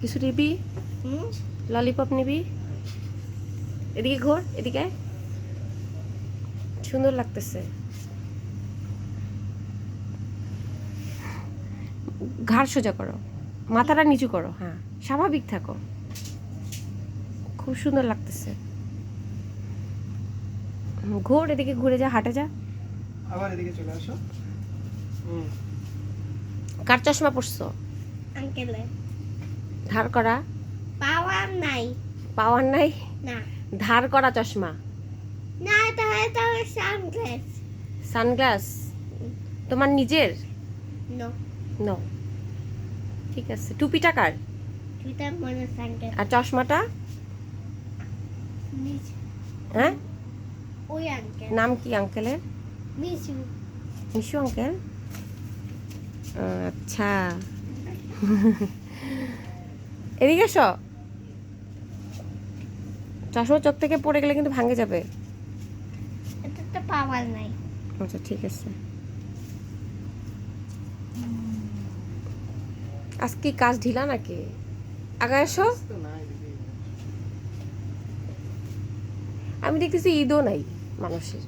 কিছু নিবি? ললিপপ নিবি? এদিকে ঘোর, এদিকে। সুন্দর লাগতেছে। ঘাড় সোজা করো, মাথাটা নিচু করো। হ্যাঁ, স্বাভাবিক থাকো। খুব সুন্দর লাগতেছে। ঘোর, এদিকে ঘুরে যা, হাঁটে যা। আবার এদিকে চলে আসো। কার চশমা পরছো? আঙ্কেলে ধার করা? পাওয়ার নাই। পাওয়ার নাই? না ধার করা চশমা। না, তাহলে তো সানগ্লাস। সানগ্লাস তোমার নিজের? নো, নো, ঠিক আছে। টুপিটা কার? এটা মনে সানগ্লাস। আর চশমাটা? মিশু, হ্যাঁ, ওই আঙ্কেল। নাম কি আঙ্কেলের? মিশু। মিশু আঙ্কেল? আচ্ছা। এদিকে এসো। চশমা চোখ থেকে পড়ে গেলে কিন্তু ভাঙে যাবে। এটা তো পাওয়ার নাই। আচ্ছা, ঠিক আছে। আজকে কাজ ঢিলা নাকি? আগে এসো। তো না এদিকে। আমি দেখতেছি ঈদও নাই মানুষের।